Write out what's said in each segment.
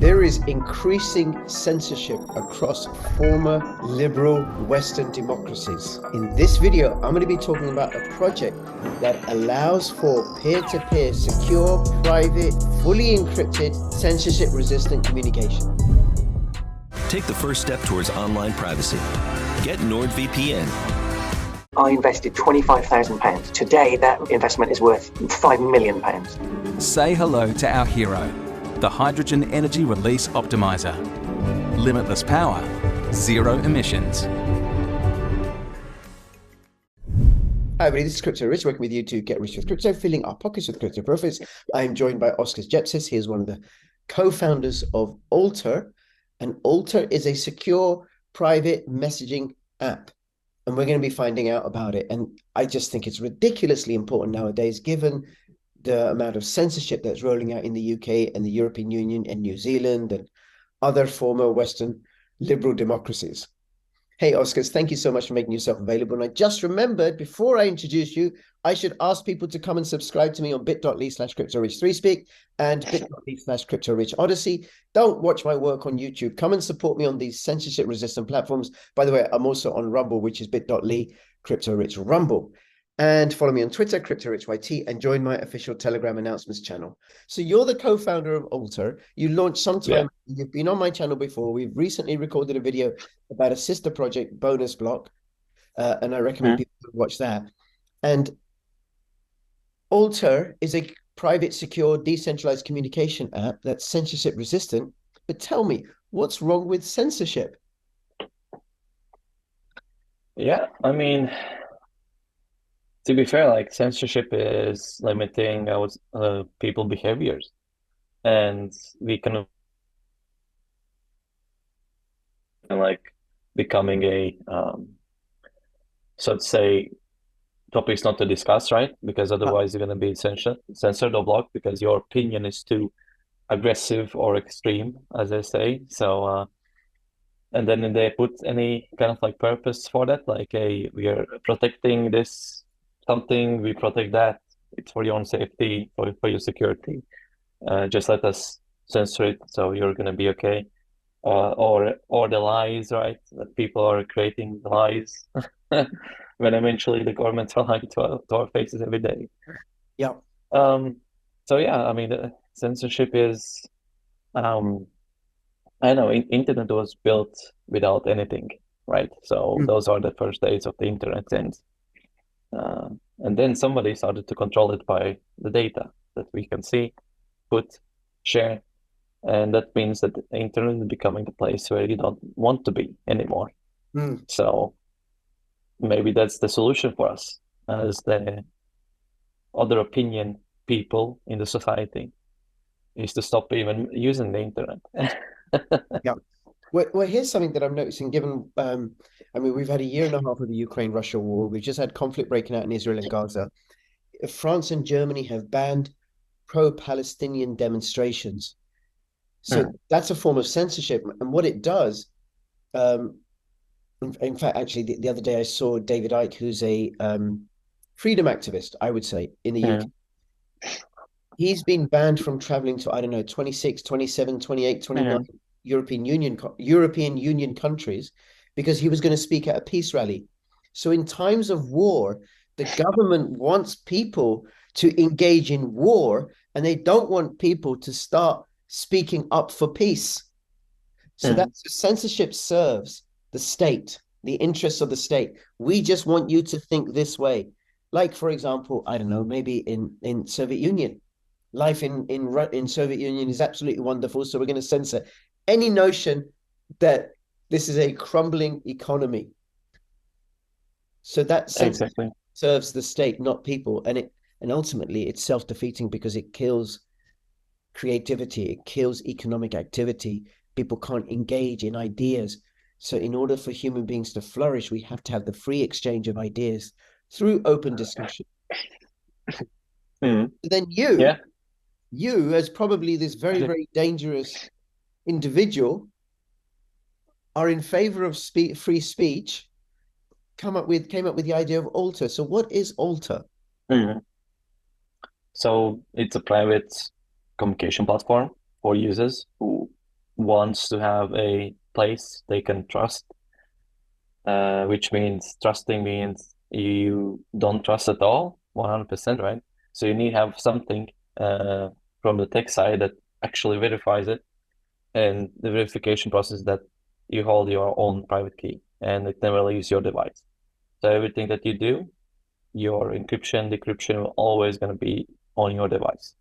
There is increasing censorship across former liberal Western democracies. In this video, I'm going to be talking about a project that allows for peer-to-peer, secure, private, fully encrypted, censorship-resistant communication. Take the first step towards online privacy. Get NordVPN. I invested £25,000. Today, that investment is worth £5 million. Say hello to our hero, the Hydrogen Energy Release Optimizer. Limitless power, zero emissions. Hi everybody, this is Crypto Rich, working with you to get rich with crypto, filling our pockets with crypto profits. I am joined by Oskar Jepsis. He is one of the co-founders of Alter, and Alter is a secure private messaging app. And we're going to be finding out about it. And I just think it's ridiculously important nowadays, given the amount of censorship that's rolling out in the UK and the European Union and New Zealand and other former Western liberal democracies. Hey, Oskar, thank you so much for making yourself available. And I just remembered, before I introduce you, I should ask people to come and subscribe to me on bit.ly/CryptoRich3Speak and bit.ly/CryptoRichOdyssey. Don't watch my work on YouTube. Come and support me on these censorship-resistant platforms. By the way, I'm also on Rumble, which is bit.ly/CryptoRichRumble. And follow me on Twitter, CryptoRichYT, and join my official Telegram announcements channel. So you're the co-founder of Alter. You launched sometime. Yeah. You've been on my channel before. We've recently recorded a video about a sister project, Bonus Block, and I recommend people watch that. And Alter is a private, secure, decentralized communication app that's censorship resistant. But tell me, what's wrong with censorship? Yeah, I mean, to be fair, like censorship is limiting people behaviors, and we can like becoming a so to say topics not to discuss, right? Because otherwise you're going to be censored or blocked because your opinion is too aggressive or extreme, as they say. So and then they put any kind of like purpose for that, like we are protecting this something, we protect that, it's for your own safety, for your security, just let us censor it so you're going to be okay. Or the lies, right, that people are creating lies when eventually the governments are lying to our faces every day. Yeah. So yeah, I mean, censorship is I know internet was built without anything, right? So those are the first days of the internet, and then somebody started to control it by the data that we can see, put, share, and that means that the internet is becoming the place where you don't want to be anymore. So maybe that's the solution for us as the other opinion people in the society, is to stop even using the internet. Yeah. Well, here's something that I'm noticing, given, I mean, we've had a year and a half of the Ukraine-Russia war. We've just had conflict breaking out in Israel and Gaza. France and Germany have banned pro-Palestinian demonstrations. So that's a form of censorship. And what it does, in fact, actually, the other day I saw David Icke, who's a freedom activist, I would say, in the UK. He's been banned from traveling to, I don't know, 26, 27, 28, 29 European Union countries because he was going to speak at a peace rally. So in times of war, the government wants people to engage in war, and they don't want people to start speaking up for peace. So that's censorship serves the state, the interests of the state. We just want you to think this way. Like, for example, I don't know, maybe in Soviet Union. Life in Soviet Union is absolutely wonderful, so we're going to censor any notion that this is a crumbling economy. So that censorship serves the state, not people, and ultimately it's self-defeating because it kills creativity, it kills economic activity. People can't engage in ideas. So in order for human beings to flourish, we have to have the free exchange of ideas through open discussion. Then you, as probably this very, very dangerous individual, are in favor of free speech, came up with the idea of Alter. So what is Alter? So it's a private communication platform for users who wants to have a place they can trust, which means trusting means you don't trust at all, 100%, right? So you need to have something from the tech side that actually verifies it, and the verification process that you hold your own private key and it never leaves your device. So everything that you do, your encryption, decryption will always going to be on your device.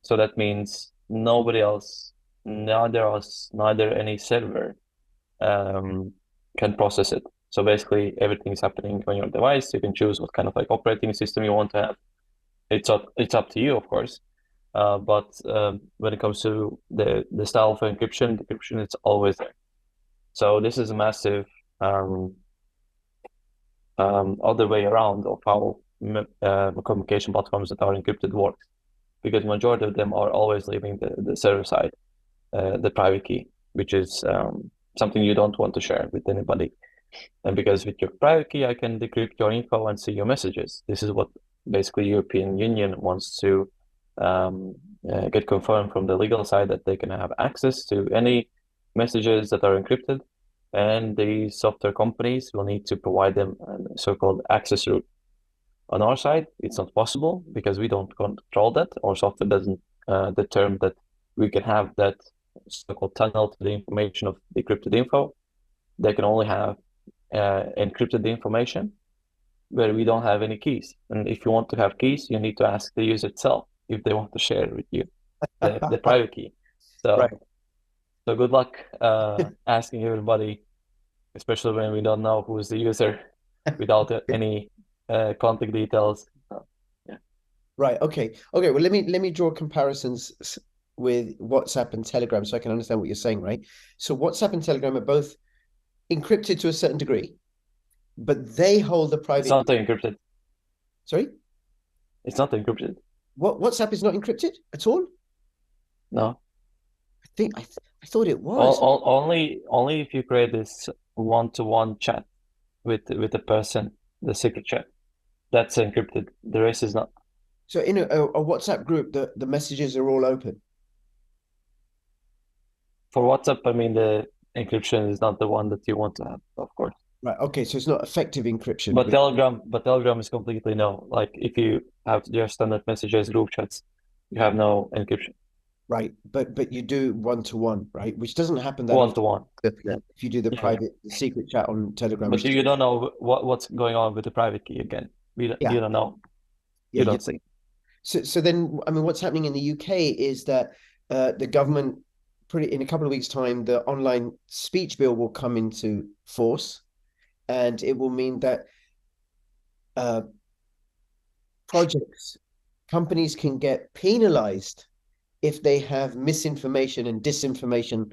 So that means nobody else, neither us, neither any server can process it. So basically everything is happening on your device. You can choose what kind of like operating system you want to have. It's up to you, of course. But when it comes to the style of encryption, decryption, it's always there. So this is a massive other way around of how communication platforms that are encrypted works, because majority of them are always leaving the server side, the private key, which is something you don't want to share with anybody. And because with your private key, I can decrypt your info and see your messages. This is what basically European Union wants to get confirmed from the legal side, that they can have access to any messages that are encrypted, and the software companies will need to provide them a so-called access route. On our side, it's not possible because we don't control that. Our software doesn't determine that we can have that so-called tunnel to the information of decrypted info. They can only have encrypted information where we don't have any keys. And if you want to have keys, you need to ask the user itself if they want to share with you the private key. So, Right. so good luck asking everybody, especially when we don't know who is the user without any contact details. Yeah. Right. Okay. Well, let me draw comparisons with WhatsApp and Telegram so I can understand what you're saying, right? So WhatsApp and Telegram are both encrypted to a certain degree, but they hold the private. It's not encrypted. Sorry? It's not encrypted. WhatsApp is not encrypted at all? No. I thought it was. Only if you create this one-to-one chat with the person, the secret chat, that's encrypted. The rest is not. So in a WhatsApp group, the messages are all open. For WhatsApp, I mean, the encryption is not the one that you want to have, of course. Right. Okay. So it's not effective encryption. But Telegram is completely no. Like if you have just standard messages, group chats, you have no encryption. Right. But you do one-to-one, right? Which doesn't happen that One-to-one. often if you do the private, the secret chat on Telegram. But you don't know what's going on with the private key again. You don't know. Yeah, You don't see. So then, I mean, what's happening in the UK is that the government, in a couple of weeks' time, the online speech bill will come into force, and it will mean that companies can get penalized if they have misinformation and disinformation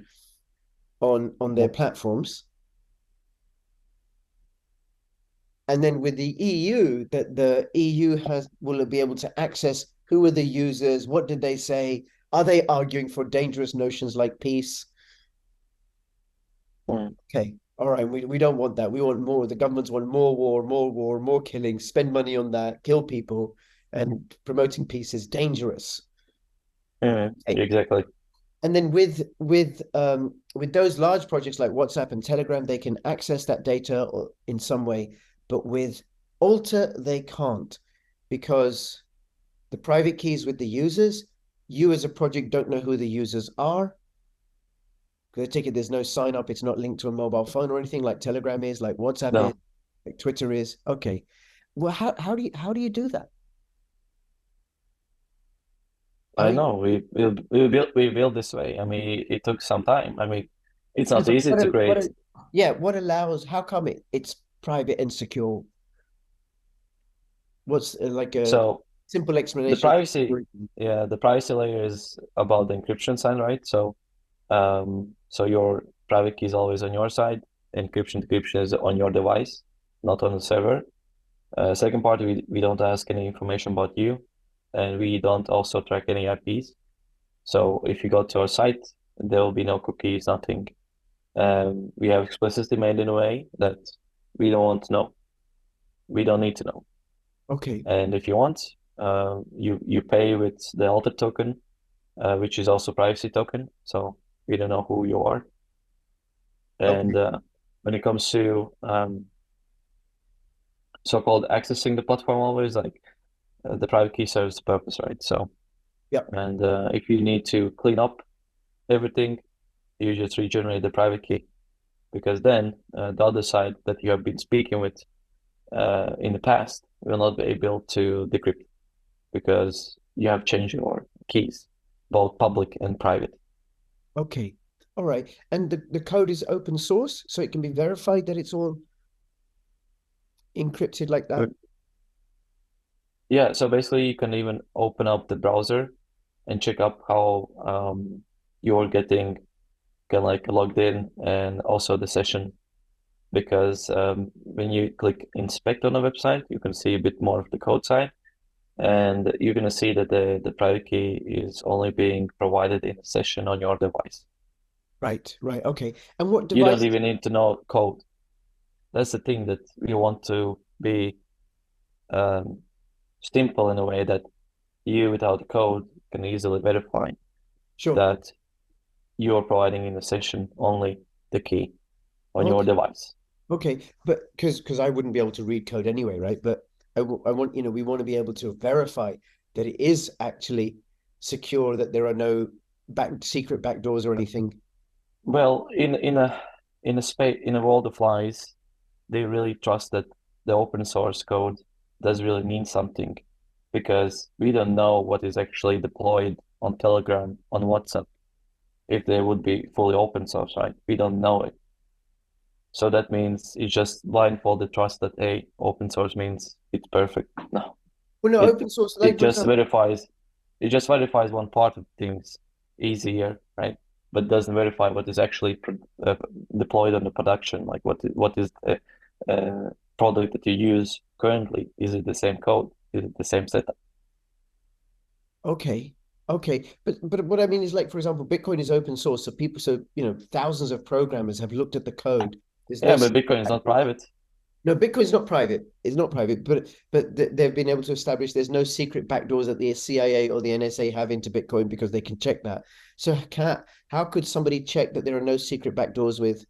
on their platforms. And then with the EU, that the EU will be able to access who are the users, what did they say, are they arguing for dangerous notions like peace? Okay, all right, we don't want that. We want more. The governments want more war, more killing, spend money on that, kill people, and promoting peace is dangerous. Okay. Exactly. And then with those large projects like WhatsApp and Telegram, they can access that data or in some way. But with Alter, they can't, because the private keys with the users, you as a project don't know who the users are. I take it there's no sign up. It's not linked to a mobile phone or anything like Telegram is, like WhatsApp is, like Twitter is. Okay. Well, how do you do that? I know we built this way. I mean, it took some time. I mean, it's not easy to create. What allows? How come it's private and secure? What's like a simple explanation? The privacy layer is about the encryption side, right? So your private key is always on your side. Decryption is on your device, not on the server. Second part, we don't ask any information about you, and we don't also track any IPs. So if you go to our site, there will be no cookies, nothing. We have explicitly made in a way that we don't want to know. We don't need to know. Okay. And if you want, you pay with the Alter token, which is also privacy token. So We don't know who you are. And when it comes to so-called accessing the platform, always like the private key serves the purpose, right? So, and if you need to clean up everything, you just regenerate the private key, because then the other side that you have been speaking with in the past will not be able to decrypt, because you have changed your keys, both public and private. Okay. All right. And the code is open source, so it can be verified that it's all encrypted like that? Yeah, so basically you can even open up the browser and check up how you're getting like logged in, and also the session, because when you click inspect on a website, you can see a bit more of the code side, and you're going to see that the private key is only being provided in a session on your device. Right, okay. And what You device? don't even need to know code. That's the thing, that we want to be simple in a way that you, without code, can easily verify that you're providing in a session only the key on your device. Okay, but because I wouldn't be able to read code anyway, right? But I want, we want to be able to verify that it is actually secure, that there are no secret backdoors or anything. Well, in a world of lies, they really trust that the open source code does really mean something, because we don't know what is actually deployed on Telegram, on WhatsApp, if they would be fully open source, right? We don't know it. So that means it's just blindfolded trust that, hey, open source means it's perfect. No. Well, no, open source, like it just verifies one part of things easier, right? But doesn't verify what is actually deployed on the production, like what is the product that you use currently. Is it the same code? Is it the same setup? Okay. But what I mean is, like, for example, Bitcoin is open source, so thousands of programmers have looked at the code. There's no but Bitcoin is not private. No, Bitcoin's not private. It's not private, but they've been able to establish there's no secret backdoors that the CIA or the NSA have into Bitcoin, because they can check that. So how could somebody check that there are no secret backdoors with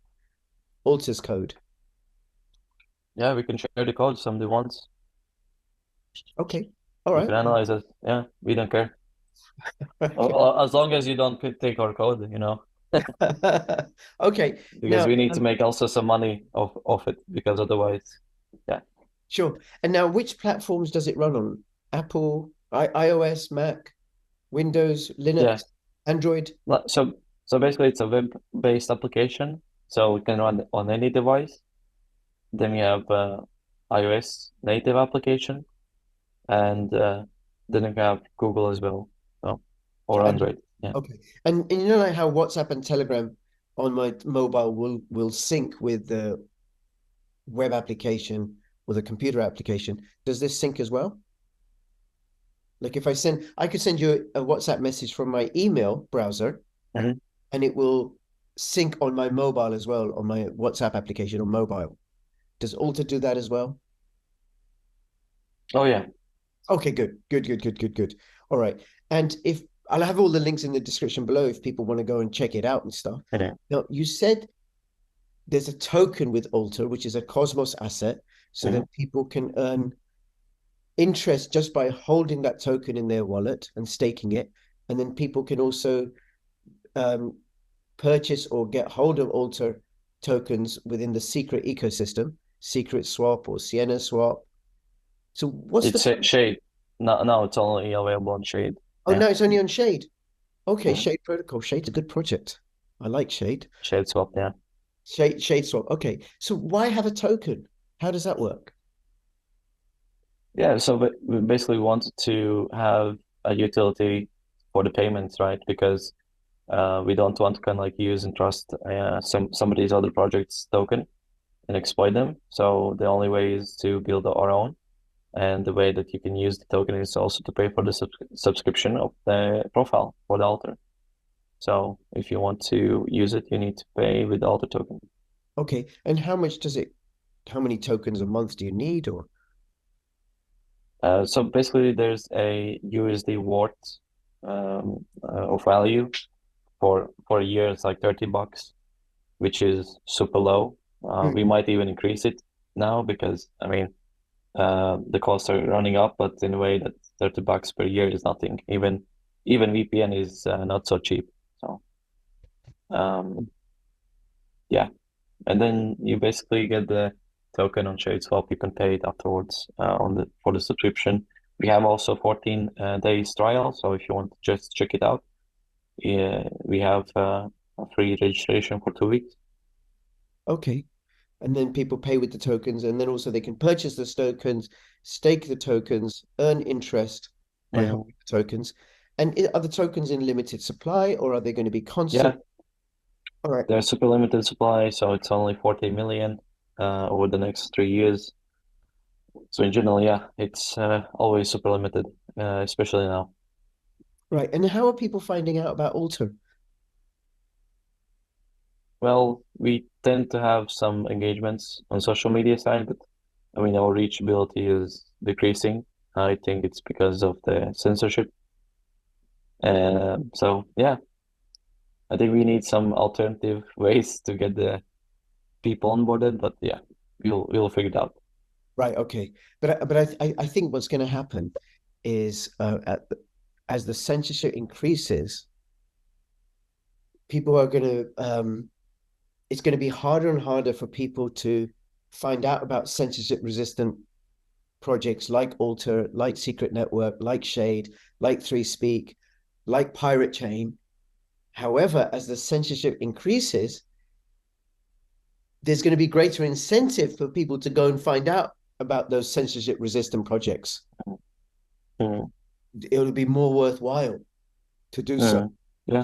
Alta's code? Yeah, we can share the code if somebody wants. Okay. All right. We can analyze it. Yeah, we don't care. As long as you don't take our code, Okay. Because we need to make also some money off it, because otherwise, yeah. Sure. And now, which platforms does it run on? Apple, iOS, Mac, Windows, Linux, Android? So basically, it's a web-based application, so it can run on any device. Then we have iOS native application, and then we have Google as well, or Android. Yeah. Okay. And you know, like how WhatsApp and Telegram on my mobile will sync with the web application or the computer application. Does this sync as well? Like, if I could send you a WhatsApp message from my email browser, and it will sync on my mobile as well, on my WhatsApp application on mobile. Does Alta do that as well? Oh yeah. Okay, good. All right. And if I'll have all the links in the description below if people want to go and check it out and stuff. Okay. Now, you said there's a token with Alta, which is a Cosmos asset, so that people can earn interest just by holding that token in their wallet and staking it. And then people can also purchase or get hold of Alta tokens within the secret ecosystem, Secret Swap or Sienna Swap. So what's Shade? No, it's only available on Shade. Oh, no, it's only on Shade. Okay, Shade Protocol. Shade's a good project. I like Shade. Shade Swap, yeah. Shade Swap. Okay, so why have a token? How does that work? Yeah, so we basically wanted to have a utility for the payments, right? Because we don't want to kind of like use and trust somebody's other project's token and exploit them. So the only way is to build our own. And the way that you can use the token is also to pay for the subscription of the profile for the altar. So if you want to use it, you need to pay with the altar token. Okay, and how many tokens a month do you need, or? So basically there's a USD worth of value for a year it's like $30, which is super low. We might even increase it now because I mean the costs are running up, but in a way that $30 per year is nothing. Even VPN is not so cheap. So yeah, and then you basically get the token on ShadeSwap. You can pay it afterwards for the subscription. We have also 14 days trial, so if you want to just check it out, we have a free registration for 2 weeks. Okay. And then people pay with the tokens, and then also they can purchase the tokens, stake the tokens, earn interest by holding the tokens. And are the tokens in limited supply, or are they going to be constant? Yeah. All right. They're super limited supply, so it's only 40 million over the next 3 years. So in general, yeah, it's always super limited, especially now. Right. And how are people finding out about Alter? Well, we tend to have some engagements on social media side, but I mean, our reachability is decreasing. I think it's because of the censorship. So yeah, I think we need some alternative ways to get the people onboarded, but yeah, we'll figure it out. Right. Okay. But I think what's going to happen is as the censorship increases, people are going to it's going to be harder and harder for people to find out about censorship resistant projects like Alter, like Secret Network, like Shade, like 3Speak, like Pirate Chain. However, as the censorship increases, there's going to be greater incentive for people to go and find out about those censorship resistant projects. It'll be more worthwhile to do so. Yeah.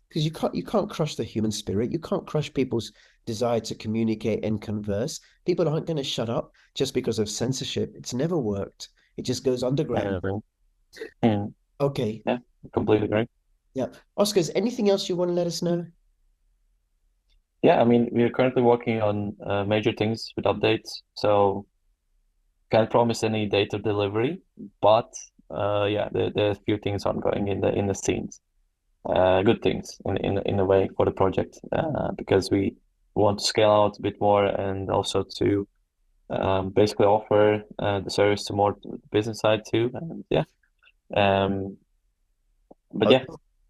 Because you can't crush the human spirit. You can't crush people's desire to communicate and converse. People aren't going to shut up just because of censorship. It's never worked. It just goes underground. Okay. Yeah, completely agree. Yeah. Oscar, is anything else you want to let us know? Yeah, I mean, we are currently working on major things with updates, so can't promise any date of delivery, but yeah, there's a few things ongoing in the scenes. Good things in a way for the project because we want to scale out a bit more and also to basically offer the service to more business side too. And yeah, but yeah,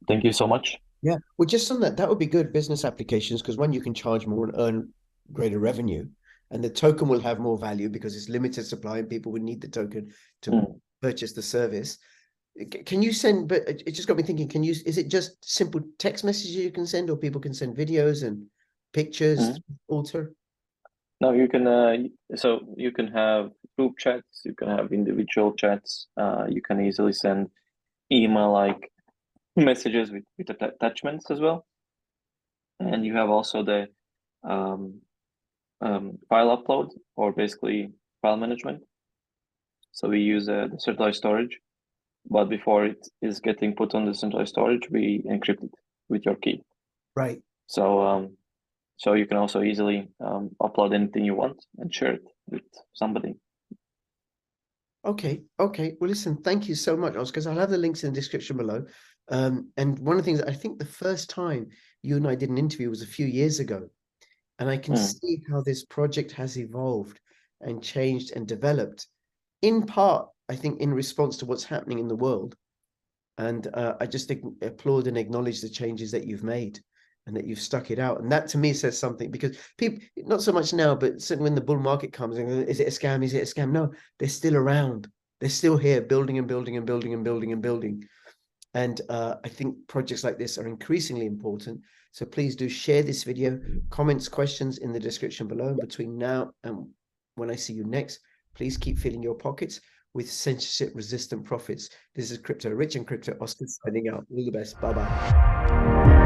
thank you so much. Yeah, well, just on that would be good business applications because one, you can charge more and earn greater revenue, and the token will have more value because it's limited supply and people would need the token to purchase the service. Can you send, but it just got me thinking, is it just simple text messages you can send, or people can send videos and pictures, Alter? No, you can, so you can have group chats, you can have individual chats, you can easily send email-like messages with attachments as well. And you have also the file upload, or basically file management. So we use the centralized storage. But before it is getting put on the centralized storage, we encrypt it with your key. Right. So so you can also easily upload anything you want and share it with somebody. Okay. Well, listen, thank you so much, Oscar. I'll have the links in the description below. And one of the things, I think the first time you and I did an interview was a few years ago, and I can see how this project has evolved and changed and developed, in part, I think, in response to what's happening in the world. And I just applaud and acknowledge the changes that you've made and that you've stuck it out. And that to me says something, because people, not so much now, but certainly when the bull market comes, is it a scam? Is it a scam? No, they're still around. They're still here, building and building and building and building and building. And I think projects like this are increasingly important. So please do share this video, comments, questions in the description below. And between now and when I see you next, please keep filling your pockets with censorship-resistant profits. This is Crypto Rich and Crypto Oscar signing out. All the best. Bye-bye.